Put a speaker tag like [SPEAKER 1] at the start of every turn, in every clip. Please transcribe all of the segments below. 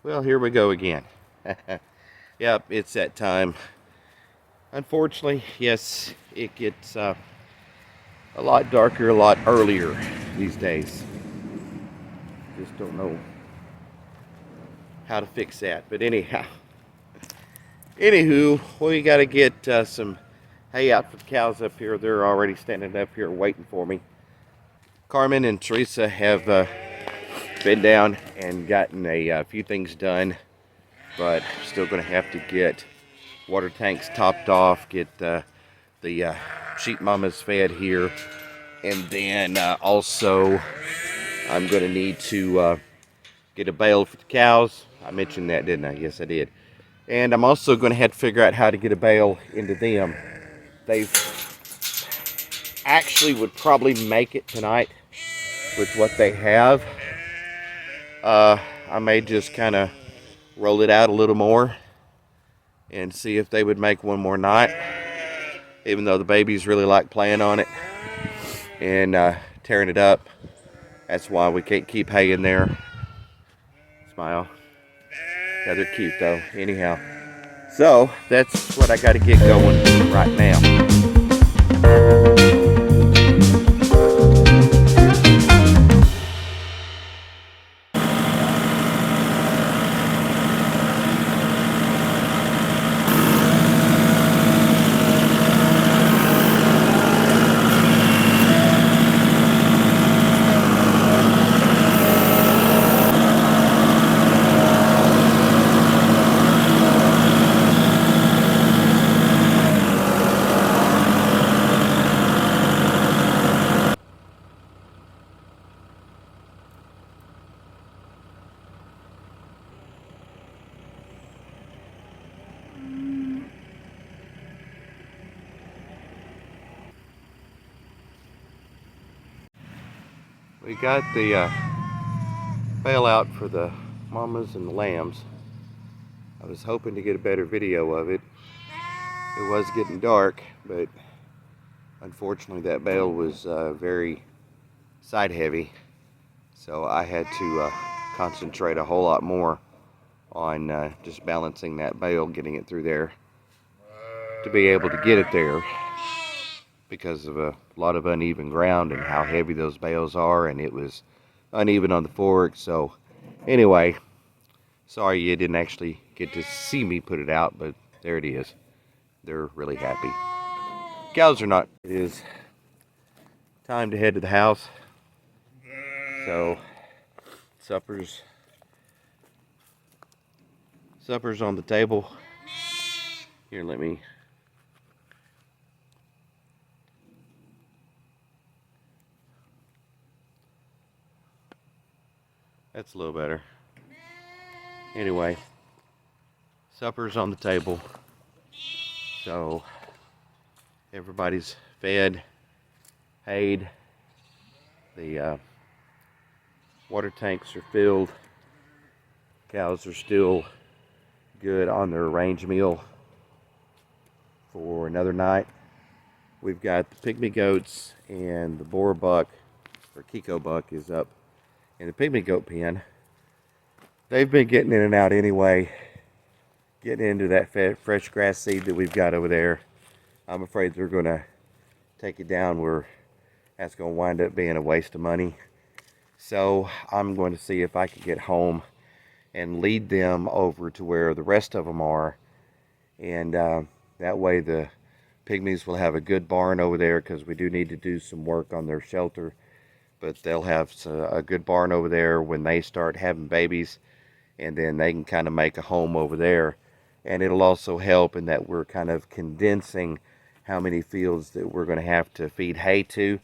[SPEAKER 1] Well, here we go again. Yep, it's that time. Unfortunately, yes, it gets a lot darker a lot earlier these days. Just don't know how to fix that. But anywho, we got to get some hay out for the cows up here. They're already standing up here waiting for me. Carmen and Teresa have been down and gotten a few things done, but still going to have to get water tanks topped off, get the sheep mamas fed here, and then also I'm going to need to get a bale for the cows. I mentioned that, didn't I? Yes, I did. And I'm also going to have to figure out how to get a bale into them. They actually would probably make it tonight with what they have. I may just kind of roll it out a little more and see if they would make one more night, even though the babies really like playing on it and tearing it up. That's why we can't keep hay in there. Smile. Yeah, they're cute though. Anyhow, so that's what I got to get going right now. We got the bale out for the mamas and the lambs. I was hoping to get a better video of it. It was getting dark, but unfortunately that bale was very side heavy, so I had to concentrate a whole lot more on just balancing that bale, getting it through there to be able to get it there, because of a lot of uneven ground and how heavy those bales are, and it was uneven on the fork. So anyway, sorry you didn't actually get to see me put it out, but there it is. They're really happy. Cows are not. It is time to head to the house. So supper's on the table. Here, let me. That's a little better. Anyway, supper's on the table. So everybody's fed, hayed. The water tanks are filled. Cows are still good on their range meal for another night. We've got the pygmy goats and the boar buck, or Kiko buck, is up in the pygmy goat pen. They've been getting in and out anyway, getting into that fresh grass seed that we've got over there. I'm afraid they're going to take it down where that's going to wind up being a waste of money. So I'm going to see if I can get home and lead them over to where the rest of them are, and that way the pygmies will have a good barn over there, because we do need to do some work on their shelter. But they'll have a good barn over there when they start having babies, and then they can kind of make a home over there. And it'll also help in that we're kind of condensing how many fields that we're going to have to feed hay to,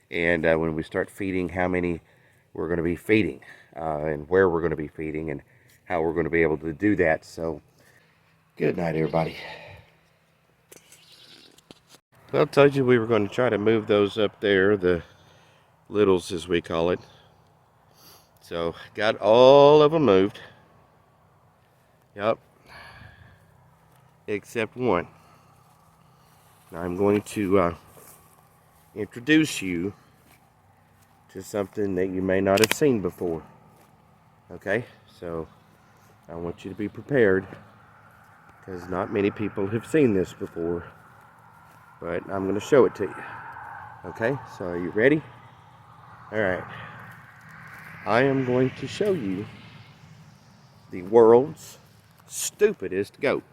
[SPEAKER 1] and when we start feeding, how many we're going to be feeding, and where we're going to be feeding, and how we're going to be able to do that. So good night, everybody. Well, I told you we were going to try to move those up there, the littles as we call it. So got all of them moved. Yep, except one. Now I'm going to introduce you to something that you may not have seen before. Okay, so I want you to be prepared, because not many people have seen this before, but I'm going to show it to you. Okay, so are you ready? All right. I am going to show you the world's stupidest goat.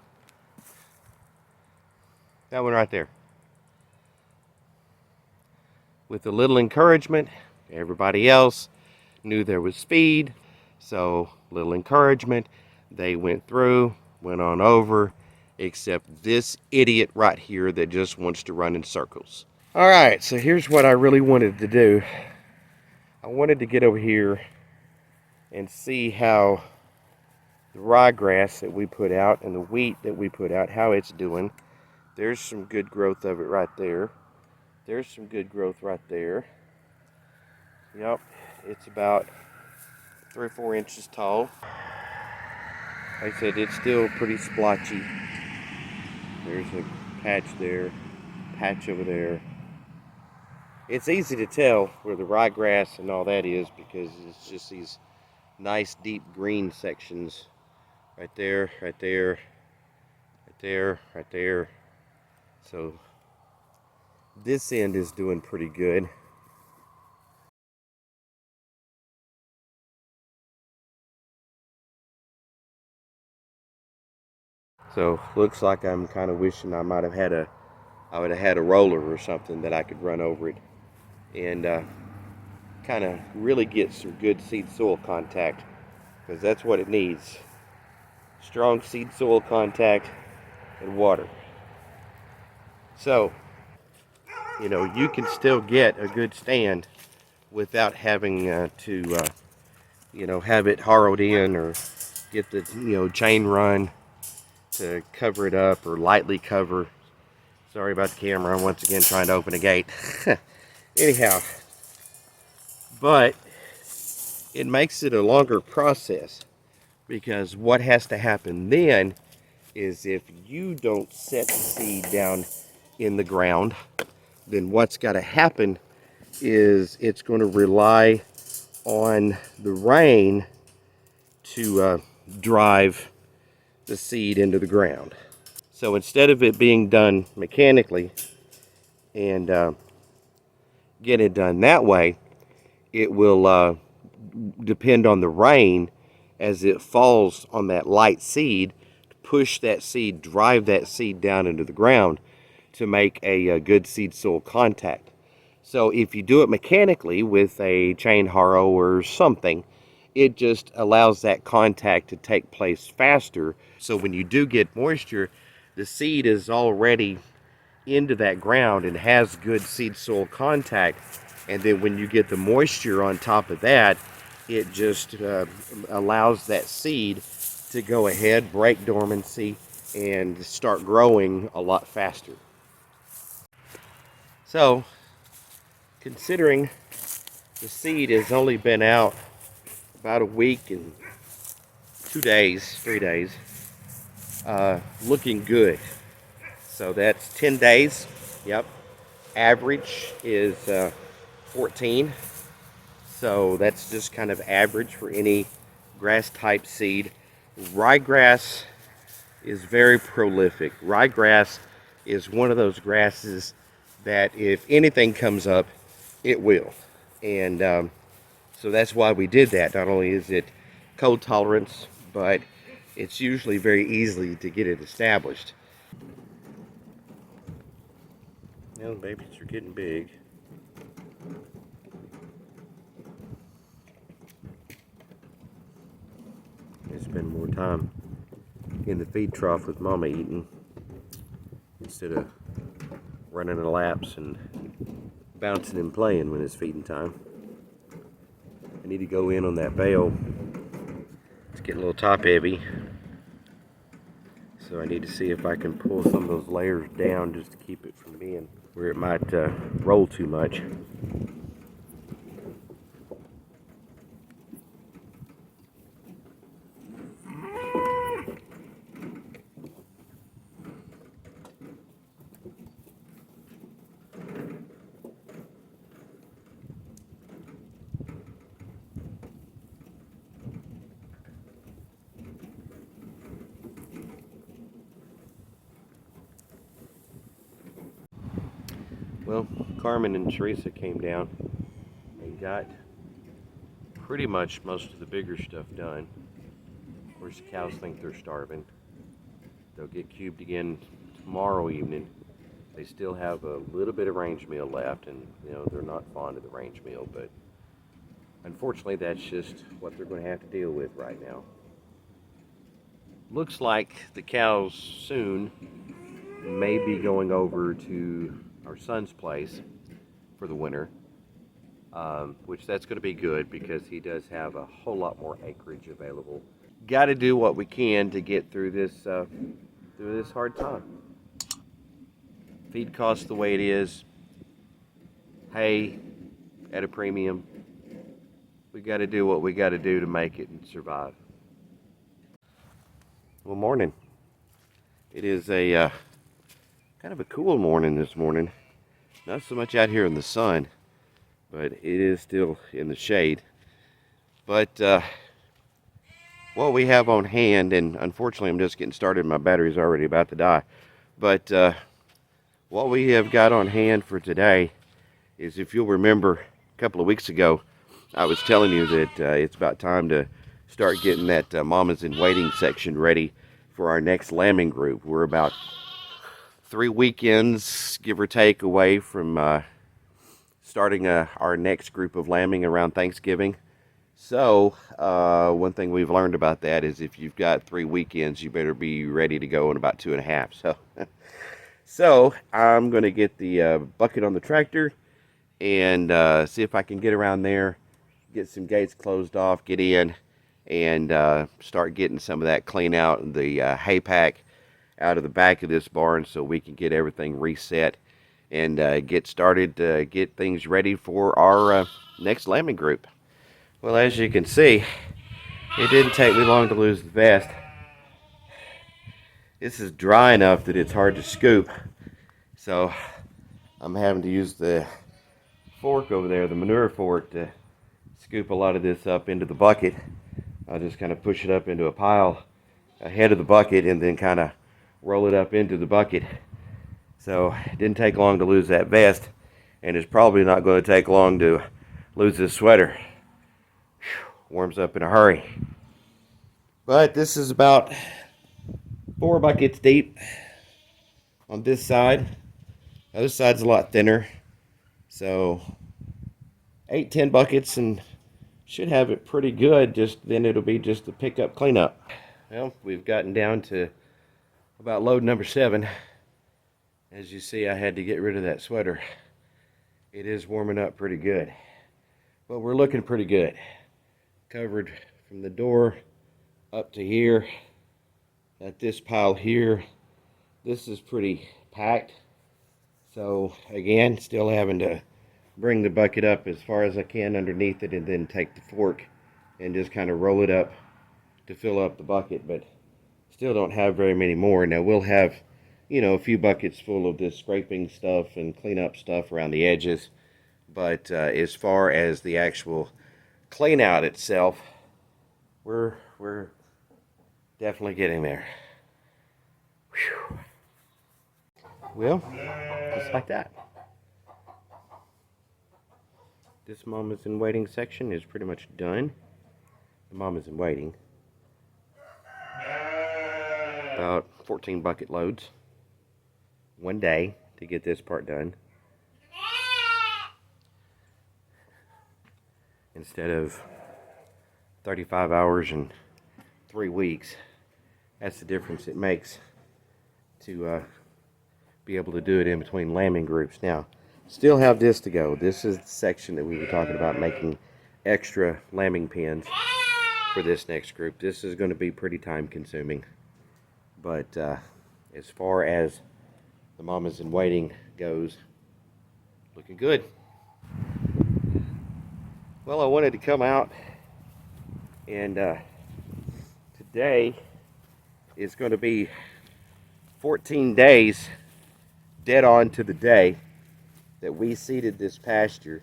[SPEAKER 1] That one right there. With a little encouragement, everybody else knew there was speed, so little encouragement. They went through, went on over, except this idiot right here that just wants to run in circles. All right, so here's what I really wanted to do. I wanted to get over here and see how the ryegrass that we put out and the wheat that we put out, how it's doing. There's some good growth of it right there. There's some good growth right there. Yep, it's about 3 or 4 inches tall. Like I said, it's still pretty splotchy. There's a patch there, patch over there. It's easy to tell where the ryegrass and all that is because it's just these nice deep green sections right there, right there, right there, right there. So this end is doing pretty good. So looks like I'm kind of wishing I would have had a roller or something that I could run over it and kind of really get some good seed soil contact, because that's what it needs. Strong seed soil contact and water. So, you can still get a good stand without having to have it harrowed in or get the, chain run to cover it up or lightly cover. Sorry about the camera. I'm once again trying to open a gate. Anyhow, but it makes it a longer process, because what has to happen then is if you don't set the seed down in the ground, then what's got to happen is it's going to rely on the rain to drive the seed into the ground. So instead of it being done mechanically and get it done that way, it will depend on the rain as it falls on that light seed, push that seed, drive that seed down into the ground to make a good seed soil contact. So if you do it mechanically with a chain harrow or something, it just allows that contact to take place faster. So when you do get moisture, the seed is already into that ground and has good seed soil contact. And then when you get the moisture on top of that, it just allows that seed to go ahead, break dormancy, and start growing a lot faster. So, considering the seed has only been out about a week and 2 days, 3 days, looking good. So that's 10 days. Yep. Average is 14. So that's just kind of average for any grass type seed. Ryegrass is very prolific. Ryegrass is one of those grasses that if anything comes up, it will. And so that's why we did that. Not only is it cold tolerance, but it's usually very easy to get it established. Now the babies are getting big. They spend more time in the feed trough with mama eating instead of running in laps and bouncing and playing when it's feeding time. I need to go in on that bale. It's getting a little top heavy, so I need to see if I can pull some of those layers down just to keep it from being where it might roll too much. Well, Carmen and Teresa came down and got pretty much most of the bigger stuff done. Of course, the cows think they're starving. They'll get cubed again tomorrow evening. They still have a little bit of range meal left, and they're not fond of the range meal, but unfortunately that's just what they're going to have to deal with right now. Looks like the cows soon may be going over to our son's place for the winter, which that's going to be good because he does have a whole lot more acreage available. Got to do what we can to get through this hard time. Feed costs the way it is, hay at a premium. We got to do what we got to do to make it and survive. Well, morning. It is a kind of a cool morning this morning. Not so much out here in the sun, but it is still in the shade. But what we have on hand, and unfortunately I'm just getting started, my battery's already about to die, but what we have got on hand for today is, if you'll remember a couple of weeks ago, I was telling you that it's about time to start getting that mamas in waiting section ready for our next lambing group. We're about 3 weekends, give or take, away from starting our next group of lambing around Thanksgiving. So one thing we've learned about that is if you've got 3 weekends, you better be ready to go in about 2.5. So I'm going to get the bucket on the tractor and see if I can get around there, get some gates closed off, get in, and start getting some of that clean out, the hay pack out of the back of this barn, so we can get everything reset and get started, get things ready for our next lambing group. Well, as you can see, it didn't take me long to lose the vest. This is dry enough that it's hard to scoop, so I'm having to use the fork over there, the manure fork, to scoop a lot of this up into the bucket. I'll just kind of push it up into a pile ahead of the bucket and then kind of roll it up into the bucket. So it didn't take long to lose that vest, and it's probably not going to take long to lose this sweater. Whew, warms up in a hurry. But this is about 4 buckets deep on this side. The other side's a lot thinner. So 8-10 buckets and should have it pretty good. Just then it'll be just a pickup cleanup. Well, we've gotten down to about load number 7. As you see, I had to get rid of that sweater. It is warming up pretty good, but we're looking pretty good. Covered from the door up to here. At this pile here, this is pretty packed. So again, still having to bring the bucket up as far as I can underneath it and then take the fork and just kind of roll it up to fill up the bucket, but still don't have very many more. Now we'll have, a few buckets full of this scraping stuff and cleanup stuff around the edges, but as far as the actual clean out itself, we're definitely getting there. Whew. Well, just like that. This Mama's in Waiting section is pretty much done. The Mama's in Waiting. About 14 bucket loads. 1 day to get this part done. Instead of 35 hours and 3 weeks. That's the difference it makes to be able to do it in between lambing groups. Now, still have this to go. This is the section that we were talking about, making extra lambing pens for this next group. This is going to be pretty time consuming. But as far as the Mamas in Waiting goes, looking good. Well, I wanted to come out and today is going to be 14 days dead on to the day that we seeded this pasture.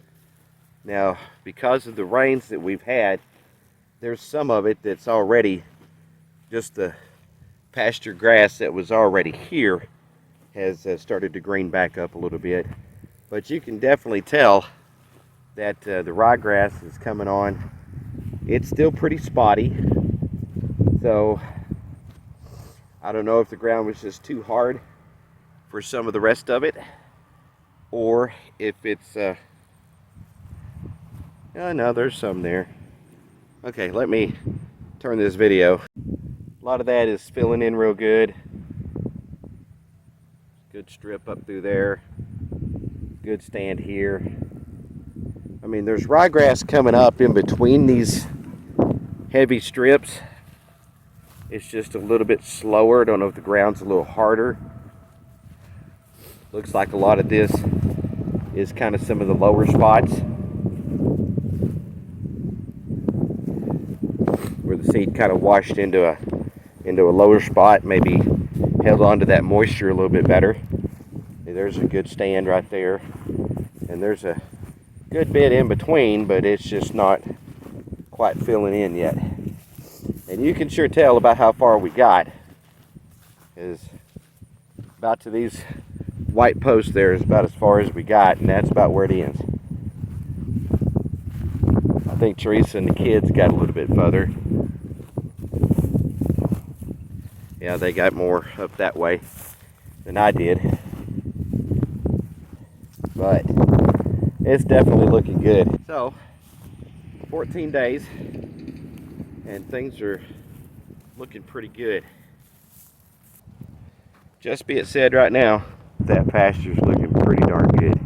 [SPEAKER 1] Now, because of the rains that we've had, there's some of it that's already just the pasture grass that was already here has started to green back up a little bit. but you can definitely tell that the ryegrass is coming on. It's still pretty spotty, so I don't know if the ground was just too hard for some of the rest of it, or if it's oh no, there's some there. Okay, let me turn this video. A lot of that is filling in real good. Good strip up through there. Good stand here. I mean, there's ryegrass coming up in between these heavy strips. It's just a little bit slower. I don't know if the ground's a little harder. Looks like a lot of this is kind of some of the lower spots where the seed kind of washed into a lower spot, maybe held on to that moisture a little bit better. There's a good stand right there, and there's a good bit in between, but it's just not quite filling in yet. And you can sure tell about how far we got, is about to these white posts there is about as far as we got, and that's about where it ends. I think Teresa and the kids got a little bit further. Yeah, they got more up that way than I did. But it's definitely looking good. So, 14 days, and things are looking pretty good. Just be it said right now, that pasture's looking pretty darn good.